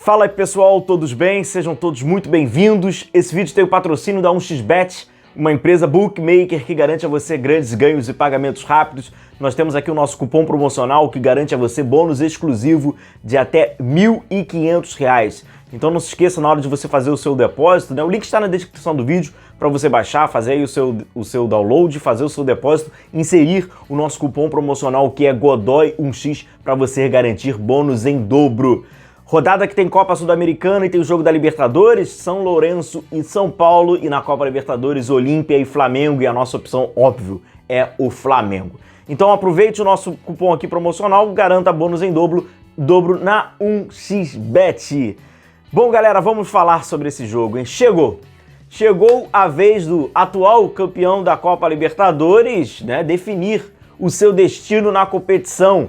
Fala aí pessoal, todos bem? Sejam todos muito bem-vindos. Esse vídeo tem o patrocínio da 1xBet, uma empresa bookmaker que garante a você grandes ganhos e pagamentos rápidos. Nós temos aqui o nosso cupom promocional que garante a você bônus exclusivo de até R$ 1.500. Então não se esqueça na hora de você fazer o seu depósito, né? O link está na descrição do vídeo para você baixar, fazer aí o seu download, fazer o seu depósito, inserir o nosso cupom promocional que é GODOY1x para você garantir bônus em dobro. Rodada que tem Copa Sul-Americana e tem o jogo da Libertadores, São Lourenço e São Paulo, e na Copa Libertadores, Olímpia e Flamengo, e a nossa opção, óbvio, é o Flamengo. Então aproveite o nosso cupom aqui promocional, garanta bônus em dobro na 1xBet. Bom, galera, vamos falar sobre esse jogo, hein? Chegou a vez do atual campeão da Copa Libertadores, né, definir o seu destino na competição.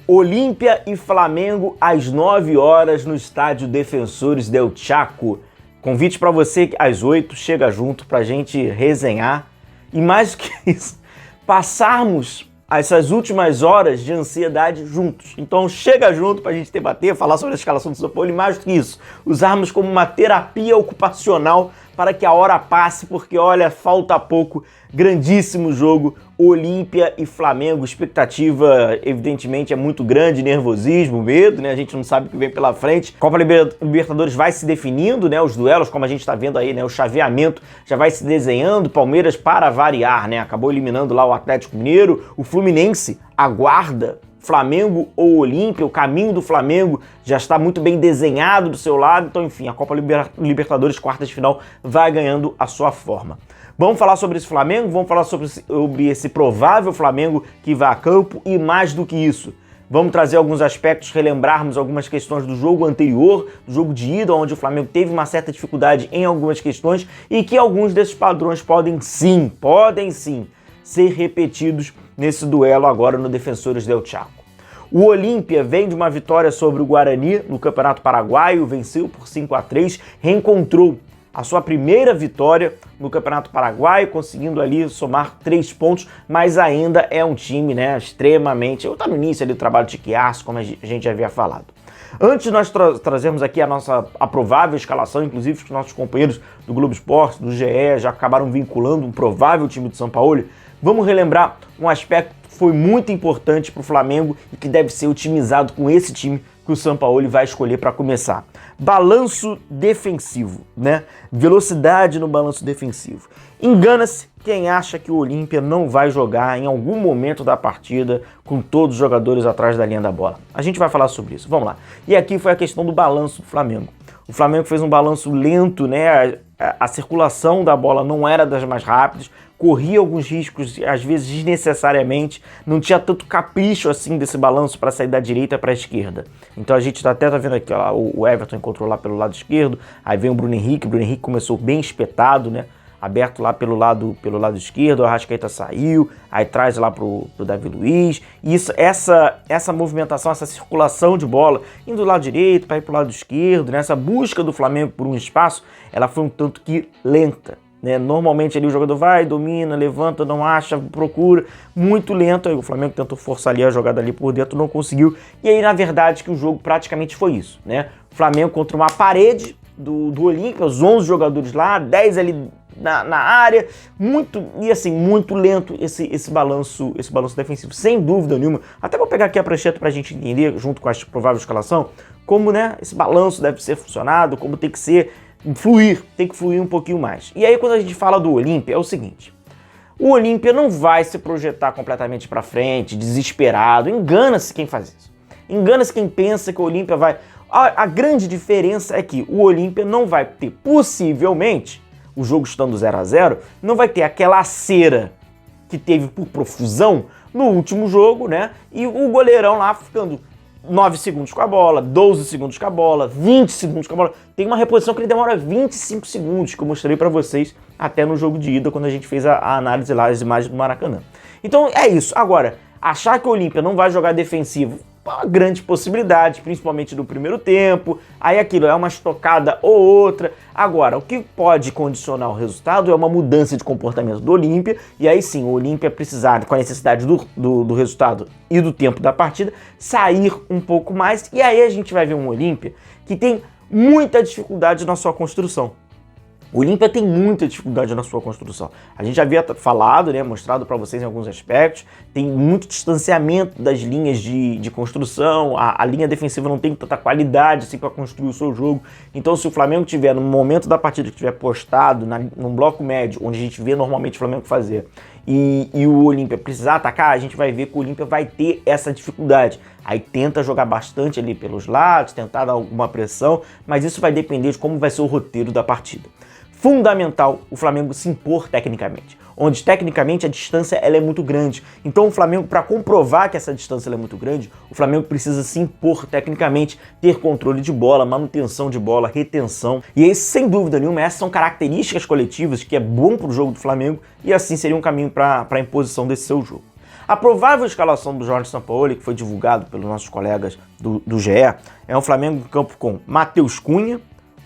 Olímpia e Flamengo às 9 horas no estádio Defensores del Chaco. Convite para você às 8, chega junto pra gente resenhar. E mais do que isso, passarmos essas últimas horas de ansiedade juntos. Então chega junto pra gente debater, falar sobre a escalação do São Paulo e mais do que isso, usarmos como uma terapia ocupacional para que a hora passe, porque olha, falta pouco, grandíssimo jogo, Olímpia e Flamengo, expectativa evidentemente é muito grande, nervosismo, medo, né? A gente não sabe o que vem pela frente. Copa Libertadores vai se definindo, né? Os duelos, como a gente está vendo aí, né? O chaveamento já vai se desenhando, Palmeiras para variar, né? Acabou eliminando lá o Atlético Mineiro, o Fluminense aguarda Flamengo ou Olímpia, o caminho do Flamengo já está muito bem desenhado do seu lado, então enfim, a Copa Libertadores, quartas de final, vai ganhando a sua forma. Vamos falar sobre esse Flamengo, vamos falar sobre esse provável Flamengo que vai a campo e mais do que isso. Vamos trazer alguns aspectos, relembrarmos algumas questões do jogo anterior, do jogo de ida, onde o Flamengo teve uma certa dificuldade em algumas questões e que alguns desses padrões podem sim ser repetidos nesse duelo agora no Defensores del Chaco. O Olímpia vem de uma vitória sobre o Guarani no Campeonato Paraguaio, venceu por 5-3, reencontrou a sua primeira vitória no Campeonato Paraguaio, conseguindo ali somar 3 pontos, mas ainda é um time, né, extremamente... Está no início ali do trabalho de Chiasso, como a gente já havia falado. Antes de nós trazermos aqui a provável escalação, inclusive os nossos companheiros do Globo Esporte, do GE, já acabaram vinculando um provável time de São Paulo, vamos relembrar um aspecto que foi muito importante para o Flamengo e que deve ser otimizado com esse time que o São Paulo vai escolher para começar. Balanço defensivo, né? Velocidade no balanço defensivo. Engana-se quem acha que o Olímpia não vai jogar em algum momento da partida com todos os jogadores atrás da linha da bola. A gente vai falar sobre isso, vamos lá. E aqui foi a questão do balanço do Flamengo. O Flamengo fez um balanço lento, né? A circulação da bola não era das mais rápidas, corria alguns riscos, às vezes desnecessariamente, não tinha tanto capricho assim desse balanço para sair da direita para a esquerda. Então a gente até tá vendo aqui, ó, o Everton encontrou lá pelo lado esquerdo, aí vem o Bruno Henrique começou bem espetado, né? Aberto lá pelo lado esquerdo, o Arrascaeta saiu, aí traz lá pro Davi Luiz. E essa movimentação, essa circulação de bola, indo do lado direito para ir pro lado esquerdo, né? Essa busca do Flamengo por um espaço, ela foi um tanto que lenta, né? Normalmente ali o jogador vai, domina, levanta, não acha, procura, muito lento. Aí o Flamengo tentou forçar ali a jogada ali por dentro, não conseguiu. E aí, na verdade, que o jogo praticamente foi isso, né? O Flamengo contra uma parede do Olímpia, os 11 jogadores lá, 10 ali na área, muito lento esse balanço defensivo, sem dúvida nenhuma. Até vou pegar aqui a prancheta pra gente entender, junto com a provável escalação, como, né, esse balanço deve ser funcionado, como tem que ser, tem que fluir um pouquinho mais. E aí quando a gente fala do Olímpia, é o seguinte, o Olímpia não vai se projetar completamente pra frente, desesperado, engana-se quem faz isso. Engana-se quem pensa que o Olímpia vai... A grande diferença é que o Olímpia não vai ter, possivelmente, o jogo estando 0-0, não vai ter aquela cera que teve por profusão no último jogo, né? E o goleirão lá ficando 9 segundos com a bola, 12 segundos com a bola, 20 segundos com a bola. Tem uma reposição que ele demora 25 segundos, que eu mostrei pra vocês até no jogo de ida, quando a gente fez a análise lá, as imagens do Maracanã. Então é isso. Agora, achar que o Olímpia não vai jogar defensivo, uma grande possibilidade, principalmente no primeiro tempo, aí aquilo é uma estocada ou outra. Agora, o que pode condicionar o resultado é uma mudança de comportamento do Olímpia, e aí sim, o Olímpia precisar, com a necessidade do resultado e do tempo da partida, sair um pouco mais, e aí a gente vai ver um Olímpia que tem muita dificuldade na sua construção. O Olímpia tem muita dificuldade na sua construção. A gente já havia falado, né, mostrado para vocês em alguns aspectos, tem muito distanciamento das linhas de construção, a linha defensiva não tem tanta qualidade assim, para construir o seu jogo. Então, se o Flamengo tiver, no momento da partida que tiver postado, num bloco médio, onde a gente vê normalmente o Flamengo fazer, e o Olímpia precisar atacar, a gente vai ver que o Olímpia vai ter essa dificuldade. Aí tenta jogar bastante ali pelos lados, tentar dar alguma pressão, mas isso vai depender de como vai ser o roteiro da partida. Fundamental o Flamengo se impor tecnicamente, onde tecnicamente a distância ela é muito grande. Então o Flamengo, para comprovar que essa distância ela é muito grande, o Flamengo precisa se impor tecnicamente, ter controle de bola, manutenção de bola, retenção. E esse, sem dúvida nenhuma, essas são características coletivas que é bom para o jogo do Flamengo e assim seria um caminho para a imposição desse seu jogo. A provável escalação do Jorge Sampaoli, que foi divulgado pelos nossos colegas do GE, é um Flamengo em campo com Matheus Cunha,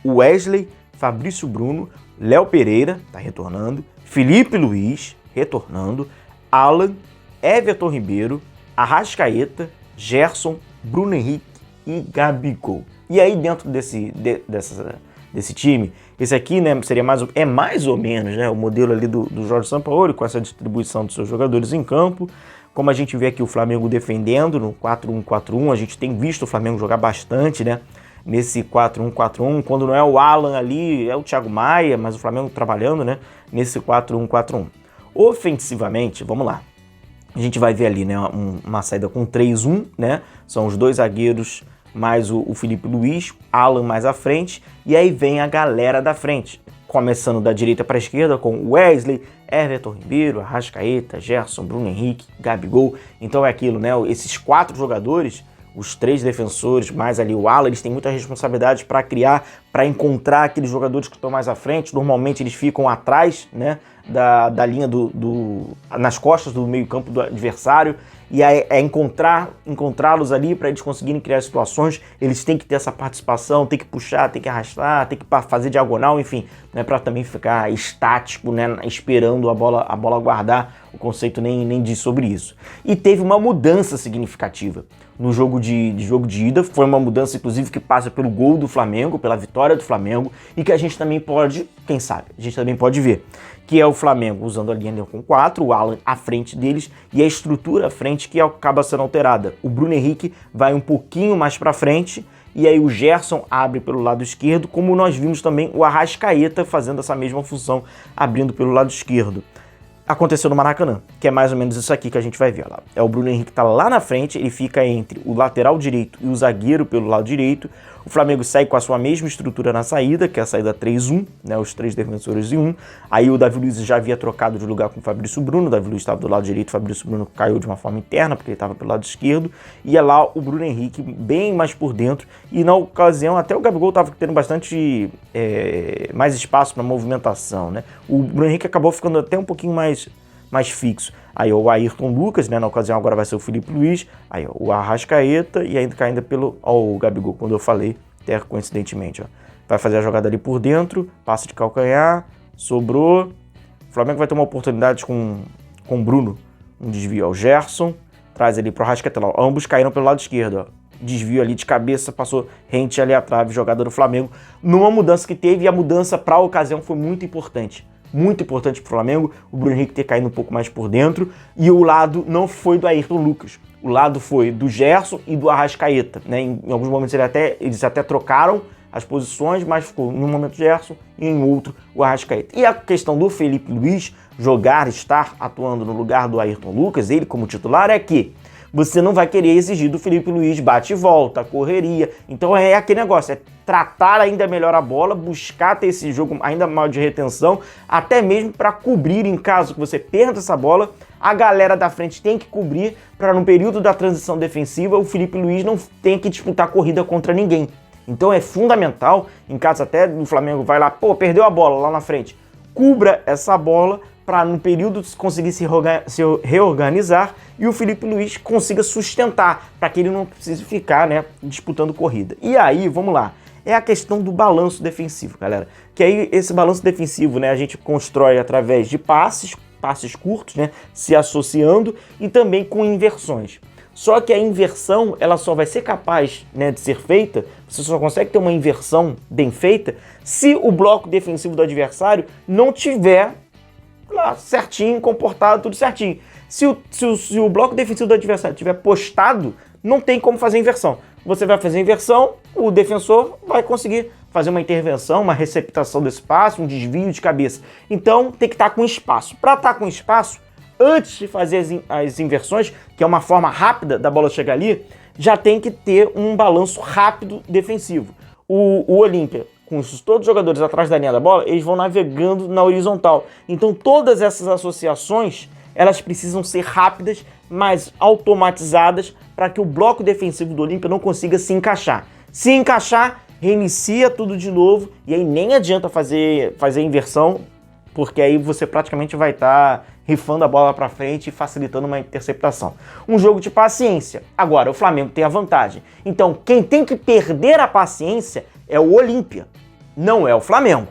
Wesley, Fabrício Bruno, Léo Pereira, tá retornando, Felipe Luiz, retornando, Alan, Everton Ribeiro, Arrascaeta, Gerson, Bruno Henrique e Gabigol. E aí dentro desse time, esse aqui, né, seria mais ou menos, né, o modelo ali do Jorge Sampaoli, com essa distribuição dos seus jogadores em campo. Como a gente vê aqui o Flamengo defendendo no 4-1-4-1, a gente tem visto o Flamengo jogar bastante, né? Nesse 4-1-4-1, quando não é o Alan ali, é o Thiago Maia, mas o Flamengo trabalhando, né, nesse 4-1-4-1. Ofensivamente, vamos lá, a gente vai ver ali, né, uma saída com 3-1, né, são os dois zagueiros mais o Felipe Luiz, Alan mais à frente, e aí vem a galera da frente, começando da direita para a esquerda com Wesley, Everton Ribeiro, Arrascaeta, Gerson, Bruno Henrique, Gabigol. Então é aquilo, né, esses 4 jogadores, os 3 defensores, mais ali o Alan, eles têm muita responsabilidade para criar, para encontrar aqueles jogadores que estão mais à frente. Normalmente eles ficam atrás, né, da linha nas costas do meio campo do adversário, e é encontrá-los ali para eles conseguirem criar situações. Eles têm que ter essa participação, tem que puxar, tem que arrastar, tem que fazer diagonal, enfim, né, para também ficar estático, né, esperando a bola guardar. O conceito nem diz sobre isso. E teve uma mudança significativa no jogo de ida. Foi uma mudança, inclusive, que passa pelo gol do Flamengo, pela vitória do Flamengo, e que a gente também pode, quem sabe, a gente também pode ver, que é o Flamengo usando a linha com 4, o Alan à frente deles e a estrutura à frente que acaba sendo alterada. O Bruno Henrique vai um pouquinho mais para frente e aí o Gerson abre pelo lado esquerdo, como nós vimos também o Arrascaeta fazendo essa mesma função, abrindo pelo lado esquerdo. Aconteceu no Maracanã, que é mais ou menos isso aqui que a gente vai ver. Ó lá. É o Bruno Henrique que tá lá na frente, ele fica entre o lateral direito e o zagueiro pelo lado direito. O Flamengo sai com a sua mesma estrutura na saída, que é a saída 3-1, né, os 3 defensores em 1. Aí o Davi Luiz já havia trocado de lugar com o Fabrício Bruno, o Davi Luiz estava do lado direito, o Fabrício Bruno caiu de uma forma interna, porque ele estava pelo lado esquerdo. E é lá o Bruno Henrique bem mais por dentro, e na ocasião até o Gabigol estava tendo bastante mais espaço para movimentação, né? O Bruno Henrique acabou ficando até um pouquinho mais fixo. Aí o Ayrton Lucas, né, na ocasião agora vai ser o Felipe Luiz, aí ó, o Arrascaeta e ainda caindo pelo o Gabigol, quando eu falei, até coincidentemente, ó, vai fazer a jogada ali por dentro, passe de calcanhar, sobrou, o Flamengo vai ter uma oportunidade com o Bruno, um desvio ao Gerson, traz ali pro Arrascaeta, ó, ambos caíram pelo lado esquerdo, ó, desvio ali de cabeça, passou rente ali à trave, jogada do Flamengo, numa mudança que teve, e a mudança para a ocasião foi muito importante para o Flamengo, o Bruno Henrique ter caído um pouco mais por dentro, e o lado não foi do Ayrton Lucas, o lado foi do Gerson e do Arrascaeta, né? Em alguns momentos eles até trocaram as posições, mas ficou num momento o Gerson e em outro o Arrascaeta. E a questão do Felipe Luiz estar atuando no lugar do Ayrton Lucas, ele como titular, é que você não vai querer exigir do Felipe Luiz bate e volta, correria. Então é aquele negócio, é tratar ainda melhor a bola, buscar ter esse jogo ainda maior de retenção, até mesmo para cobrir em caso que você perda essa bola, a galera da frente tem que cobrir para no período da transição defensiva o Felipe Luiz não tenha que disputar corrida contra ninguém. Então é fundamental, em caso até do Flamengo vai lá, perdeu a bola lá na frente, cubra essa bola para no período conseguir se reorganizar e o Felipe Luiz consiga sustentar, para que ele não precise ficar, né, disputando corrida. E aí, vamos lá, é a questão do balanço defensivo, galera. Que aí esse balanço defensivo, né, a gente constrói através de passes curtos, né, se associando e também com inversões. Só que a inversão, ela só vai ser capaz, né, de ser feita, você só consegue ter uma inversão bem feita se o bloco defensivo do adversário não tiver lá certinho, comportado, tudo certinho. Se o bloco defensivo do adversário estiver postado, não tem como fazer inversão. Você vai fazer inversão, o defensor vai conseguir fazer uma intervenção, uma receptação desse passe, um desvio de cabeça. Então tem que estar com espaço. Para estar com espaço, antes de fazer as inversões, que é uma forma rápida da bola chegar ali, já tem que ter um balanço rápido defensivo. O Olímpia, com todos os jogadores atrás da linha da bola, eles vão navegando na horizontal. Então todas essas associações, elas precisam ser rápidas, mas automatizadas, para que o bloco defensivo do Olímpia não consiga se encaixar. Se encaixar, reinicia tudo de novo, e aí nem adianta fazer inversão, porque aí você praticamente vai estar rifando a bola para frente e facilitando uma interceptação. Um jogo de paciência. Agora, o Flamengo tem a vantagem. Então, quem tem que perder a paciência é o Olímpia, não é o Flamengo.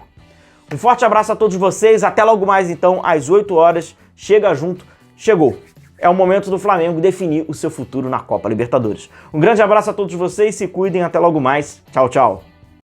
Um forte abraço a todos vocês. Até logo mais, então, às 8 horas. Chega junto. Chegou. É o momento do Flamengo definir o seu futuro na Copa Libertadores. Um grande abraço a todos vocês. Se cuidem. Até logo mais. Tchau, tchau.